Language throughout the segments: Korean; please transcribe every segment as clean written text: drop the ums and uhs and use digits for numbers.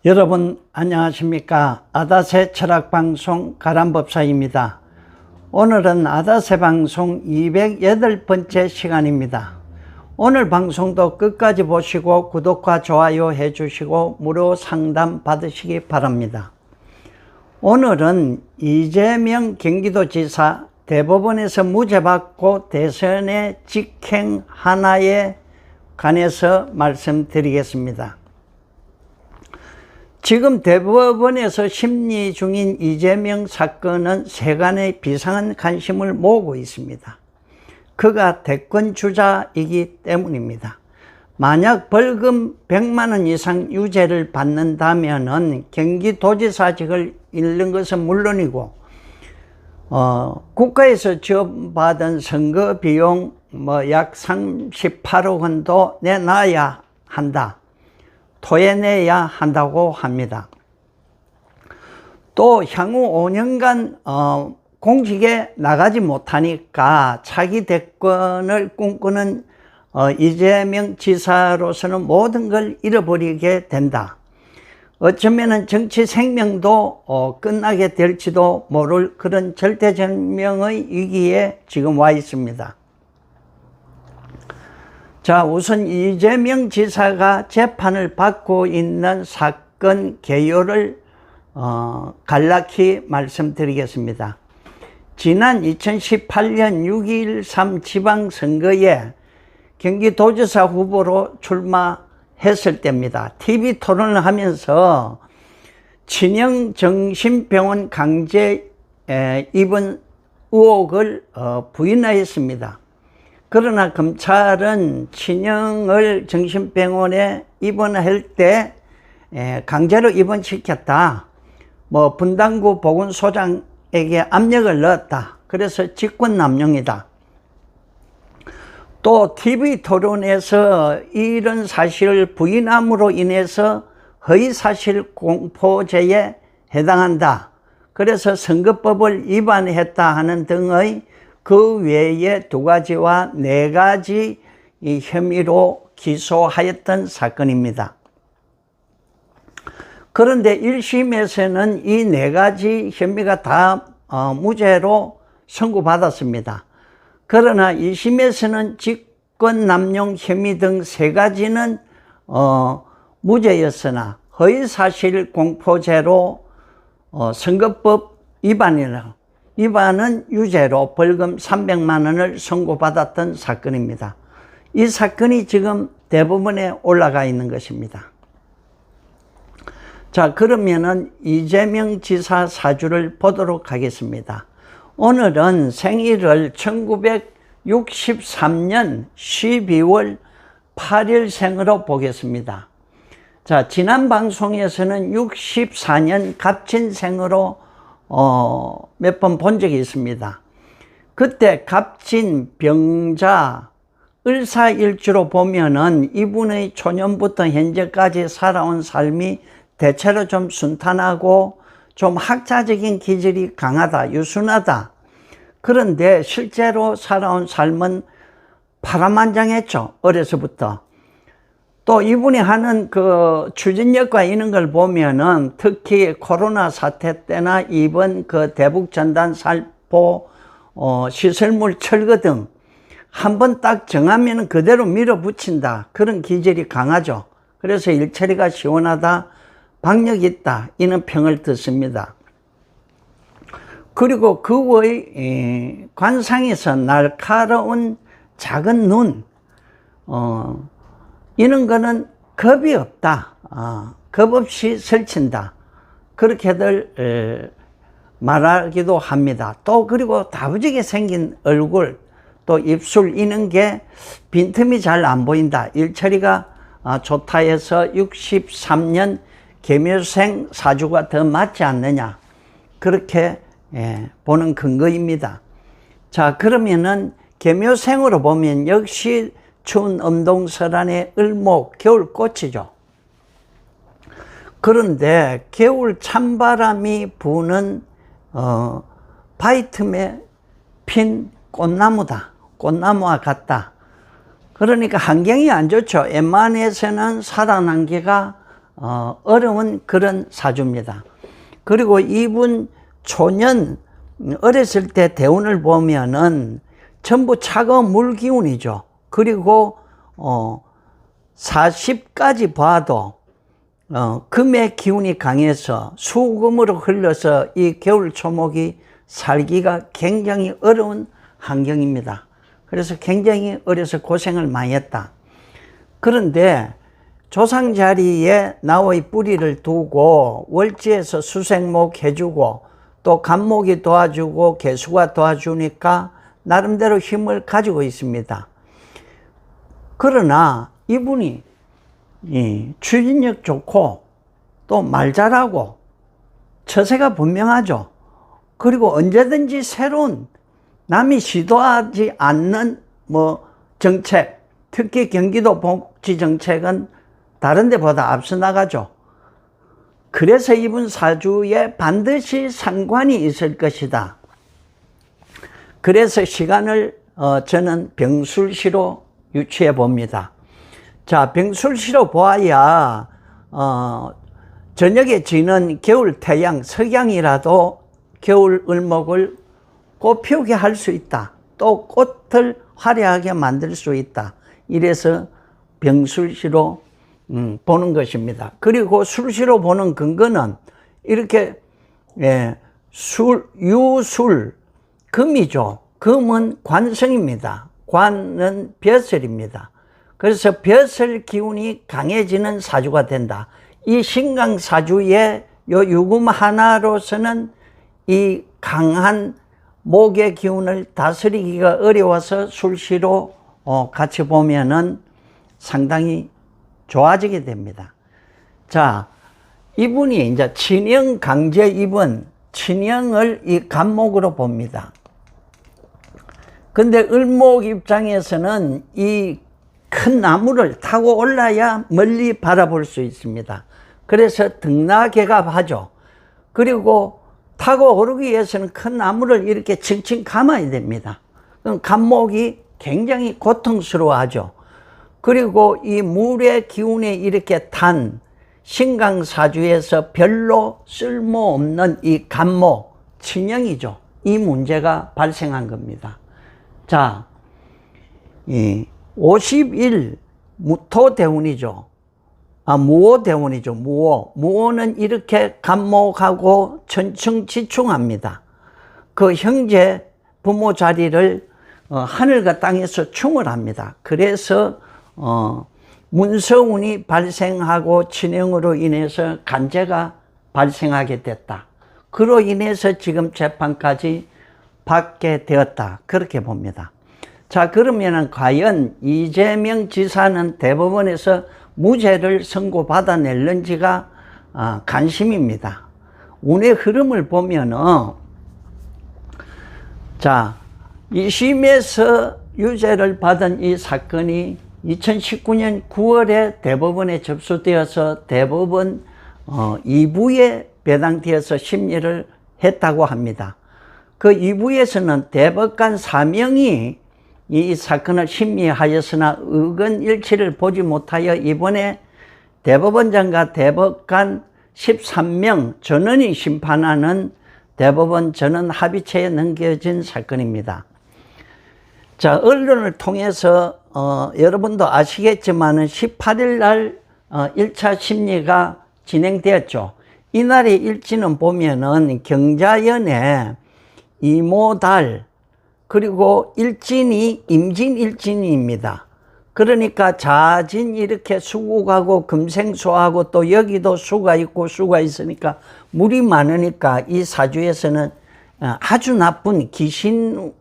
여러분 안녕하십니까. 아다세 철학방송 가람법사입니다. 오늘은 아다세 방송 208번째 시간입니다. 오늘 방송도 끝까지 보시고 구독과 좋아요 해주시고 무료 상담 받으시기 바랍니다. 오늘은 이재명 경기도지사 대법원에서 무죄받고 대선에 직행 하나에 관해서 말씀드리겠습니다. 지금 대법원에서 심리 중인 이재명 사건은 세간의 비상한 관심을 모으고 있습니다. 그가 대권 주자이기 때문입니다. 만약 벌금 100만 원 이상 유죄를 받는다면 경기도지사직을 잃는 것은 물론이고 국가에서 지원받은 선거 비용 약 38억 원도 내놔야 한다. 토해내야 한다고 합니다. 또 향후 5년간 공직에 나가지 못하니까 차기 대권을 꿈꾸는 이재명 지사로서는 모든 걸 잃어버리게 된다. 어쩌면 정치 생명도 끝나게 될지도 모를 그런 절대절명의 위기에 지금 와 있습니다. 자, 우선 이재명 지사가 재판을 받고 있는 사건 개요를 간략히 말씀드리겠습니다. 지난 2018년 6.13 지방선거에 경기도지사 후보로 출마했을 때입니다. TV 토론을 하면서 친형 정신병원 강제 입원 의혹을 부인하였습니다. 그러나 검찰은 친형을 정신병원에 입원할 때 강제로 입원시켰다. 분당구 보건소장에게 압력을 넣었다. 그래서 직권남용이다. 또 TV 토론에서 이런 사실을 부인함으로 인해서 허위사실 공포죄에 해당한다. 그래서 선거법을 위반했다 하는 등의 그 외에 2가지와 4가지 혐의로 기소하였던 사건입니다. 그런데 1심에서는 이 4가지 혐의가 다 무죄로 선고받았습니다. 그러나 2심에서는 직권남용 혐의 등 3가지는 무죄였으나 허위사실 공포죄로 선거법 위반은 유죄로 벌금 300만 원을 선고받았던 사건입니다. 이 사건이 지금 대법원에 올라가 있는 것입니다. 자, 그러면은 이재명 지사 사주를 보도록 하겠습니다. 오늘은 생일을 1963년 12월 8일 생으로 보겠습니다. 자, 지난 방송에서는 64년 갑진생으로 몇 번 본 적이 있습니다. 그때 갑진, 병자, 을사일주로 보면은 이분의 초년부터 현재까지 살아온 삶이 대체로 좀 순탄하고 좀 학자적인 기질이 강하다, 유순하다. 그런데 실제로 살아온 삶은 파란만장했죠. 어려서부터. 또 이분이 하는 그 추진력과 이런 걸 보면은 특히 코로나 사태 때나 이번 그 대북전단살포 시설물 철거 등 한번 딱 정하면 그대로 밀어붙인다. 그런 기질이 강하죠. 그래서 일처리가 시원하다, 박력이 있다, 이런 평을 듣습니다. 그리고 그 외의 관상에서 날카로운 작은 눈, 이런 거는 겁이 없다. 겁 없이 설친다. 그렇게들 말하기도 합니다. 또 그리고 다부지게 생긴 얼굴, 또 입술 이런 게 빈틈이 잘 안 보인다. 일처리가 좋다 해서 63년 계묘생 사주가 더 맞지 않느냐. 그렇게 보는 근거입니다. 자, 그러면은 계묘생으로 보면 역시 추운 엄동설안의 을목, 겨울꽃이죠. 그런데 겨울 찬바람이 부는 바위 틈에 핀 꽃나무다. 꽃나무와 같다. 그러니까 환경이 안 좋죠. 웬만해서는 살아남기가 어려운 그런 사주입니다. 그리고 이분 초년 어렸을 때 대운을 보면은 전부 차가운 물 기운이죠. 그리고 40까지 봐도 금의 기운이 강해서 수금으로 흘러서 이 겨울 초목이 살기가 굉장히 어려운 환경입니다. 그래서 굉장히 어려서 고생을 많이 했다. 그런데 조상 자리에 나의 뿌리를 두고 월지에서 수생목 해주고 또 간목이 도와주고 개수가 도와주니까 나름대로 힘을 가지고 있습니다. 그러나 이분이 추진력 좋고 또 말 잘하고 처세가 분명하죠. 그리고 언제든지 새로운 남이 시도하지 않는 정책, 특히 경기도 복지 정책은 다른 데보다 앞서 나가죠. 그래서 이분 사주에 반드시 상관이 있을 것이다. 그래서 시간을 저는 병술시로 유추해 봅니다. 자, 병술시로 보아야 저녁에 지는 겨울 태양, 석양이라도 겨울 을목을 꽃 피우게 할 수 있다. 또 꽃을 화려하게 만들 수 있다. 이래서 병술시로 보는 것입니다. 그리고 술시로 보는 근거는 이렇게 유술, 금이죠. 금은 관성입니다. 관은 벼슬입니다. 그래서 벼슬 기운이 강해지는 사주가 된다. 이 신강 사주의 요 유금 하나로서는 이 강한 목의 기운을 다스리기가 어려워서 술시로 같이 보면은 상당히 좋아지게 됩니다. 자, 이분이 이제 친형 강제 입은 친형을 이 간목으로 봅니다. 근데 을목 입장에서는 이 큰 나무를 타고 올라야 멀리 바라볼 수 있습니다. 그래서 등나개갑하죠. 그리고 타고 오르기 위해서는 큰 나무를 이렇게 칭칭 감아야 됩니다. 그럼 간목이 굉장히 고통스러워하죠. 그리고 이 물의 기운에 이렇게 탄 신강사주에서 별로 쓸모없는 이 간목, 친형이죠. 이 문제가 발생한 겁니다. 자, 50일 무토대운이죠. 무오대운이죠. 무오는 이렇게 간목하고 천충지충합니다. 그 형제 부모 자리를 하늘과 땅에서 충을 합니다. 그래서 문서운이 발생하고 친형으로 인해서 간제가 발생하게 됐다. 그로 인해서 지금 재판까지 받게 되었다. 그렇게 봅니다. 자, 그러면은 과연 이재명 지사는 대법원에서 무죄를 선고받아낼는지가 관심입니다. 운의 흐름을 보면은 자, 2심에서 유죄를 받은 이 사건이 2019년 9월에 대법원에 접수되어서 대법원 2부에 배당되어서 심리를 했다고 합니다. 그 2부에서는 대법관 4명이 이 사건을 심리하였으나 의견 일치를 보지 못하여 이번에 대법원장과 대법관 13명 전원이 심판하는 대법원 전원 합의체에 넘겨진 사건입니다. 자, 언론을 통해서 여러분도 아시겠지만 18일 날 1차 심리가 진행되었죠. 이날의 일지는 보면은 경자연에 이모달 그리고 일진이 임진일진입니다. 그러니까 자진 이렇게 수국하고 금생수하고 또 여기도 수가 있고 수가 있으니까 물이 많으니까 이 사주에서는 아주 나쁜 귀신운입니다.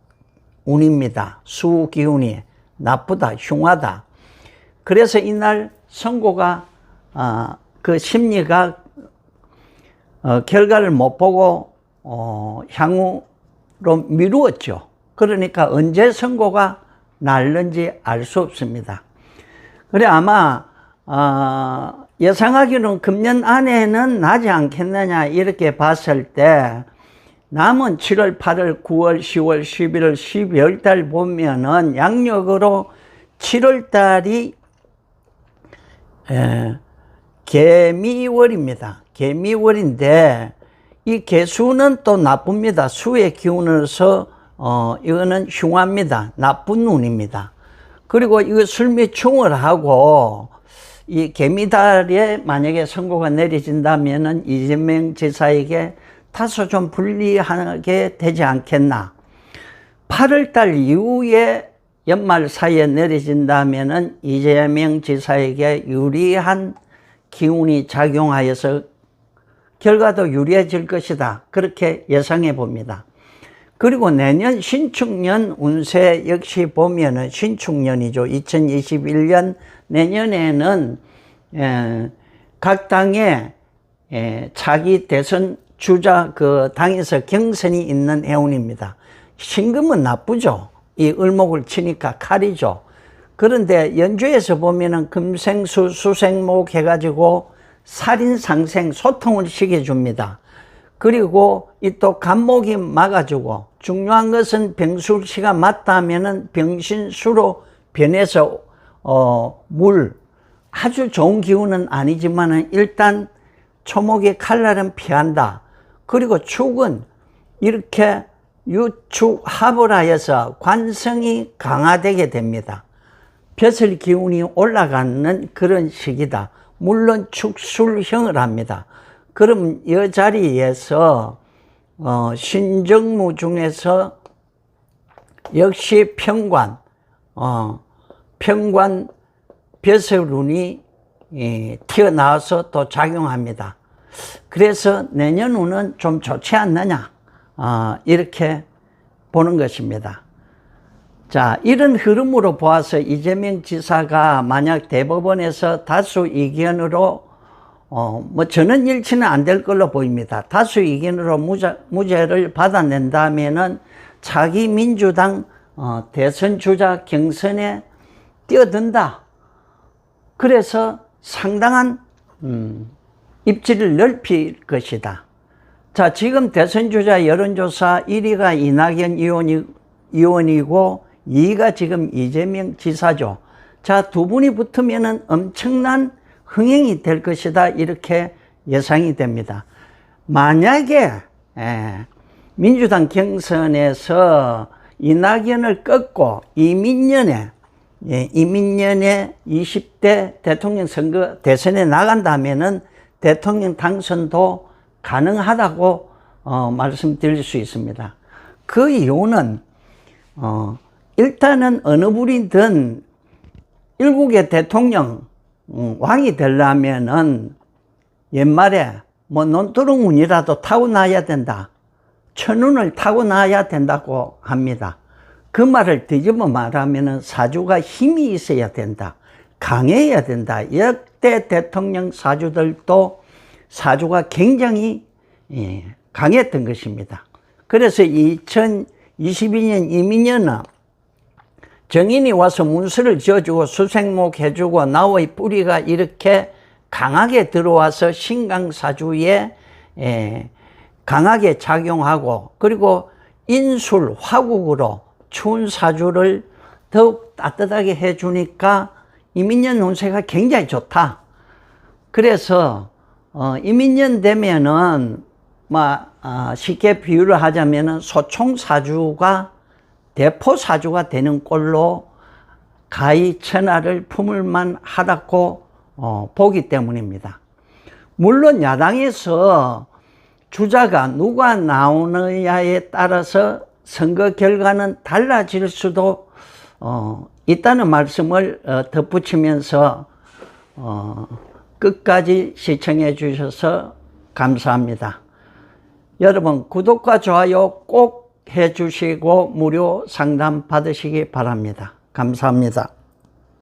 수기운이 나쁘다, 흉하다. 그래서 이날 선고가 그 심리가 결과를 못 보고 향후로 미루었죠. 그러니까 언제 선고가 날는지 알 수 없습니다. 그래 아마 예상하기로는 금년 안에는 나지 않겠느냐 이렇게 봤을 때 남은 7월, 8월, 9월, 10월, 11월, 12월 달 보면은 양력으로 7월 달이 개미월입니다. 개미월인데 이 개수는 또 나쁩니다. 수의 기운으로서 이거는 흉합니다. 나쁜 운입니다. 그리고 이거 술미충을 하고 이 개미달에 만약에 선고가 내려진다면은 이재명 지사에게 다소 좀 불리하게 되지 않겠나. 8월달 이후에 연말 사이에 내려진다면은 이재명 지사에게 유리한 기운이 작용하여서 결과도 유리해질 것이다. 그렇게 예상해 봅니다. 그리고 내년 신축년 운세 역시 보면은 신축년이죠. 2021년 내년에는 각 당의 차기 대선 주자 그 당에서 경선이 있는 해운입니다. 신금은 나쁘죠. 이 을목을 치니까 칼이죠. 그런데 연주에서 보면은 금생수 수생목 해가지고 살인상생 소통을 시켜줍니다. 그리고 이 또 간목이 막아주고 중요한 것은 병술씨가 맞다면은 병신수로 변해서 물 아주 좋은 기운은 아니지만은 일단 초목의 칼날은 피한다. 그리고 축은 이렇게 유축합을 하여서 관성이 강화되게 됩니다. 벼슬 기운이 올라가는 그런 시기다. 물론 축술형을 합니다. 그럼 이 자리에서 신정무 중에서 역시 평관 벼슬운이 튀어나와서 또 작용합니다. 그래서 내년 운은 좀 좋지 않느냐 이렇게 보는 것입니다. 자, 이런 흐름으로 보아서 이재명 지사가 만약 대법원에서 다수 이견으로 저는 일치는 안 될 걸로 보입니다. 다수 이견으로 무죄를 받아낸다면은 차기 민주당 대선 주자 경선에 뛰어든다. 그래서 상당한 입지를 넓힐 것이다. 자, 지금 대선 주자 여론조사 1위가 이낙연 의원이고 2위가 지금 이재명 지사죠. 자, 두 분이 붙으면은 엄청난 흥행이 될 것이다. 이렇게 예상이 됩니다. 만약에 민주당 경선에서 이낙연을 꺾고 이민년에 20대 대통령 선거 대선에 나간다면은 대통령 당선도 가능하다고 말씀드릴 수 있습니다. 그 이유는 일단은 어느 분이든 일국의 대통령 왕이 되려면은 옛말에 뭐 논두렁운이라도 타고나야 된다. 천운을 타고나야 된다고 합니다. 그 말을 뒤집어 말하면은 사주가 힘이 있어야 된다. 강해야 된다. 역대 대통령 사주들도 사주가 굉장히 강했던 것입니다. 그래서 2022년 이민년은 정인이 와서 문수를 지어주고 수생목 해주고 나의 뿌리가 이렇게 강하게 들어와서 신강사주에 강하게 작용하고 그리고 인술, 화국으로 추운 사주를 더욱 따뜻하게 해주니까 이민년 운세가 굉장히 좋다. 그래서 이민년 되면은 쉽게 비유를 하자면은 소총사주가 대포사주가 되는 꼴로 가히 천하를 품을만 하다고 보기 때문입니다. 물론 야당에서 주자가 누가 나오느냐에 따라서 선거 결과는 달라질 수도 있다는 말씀을 덧붙이면서 끝까지 시청해 주셔서 감사합니다. 여러분 구독과 좋아요 꼭 해주시고 무료 상담 받으시기 바랍니다. 감사합니다.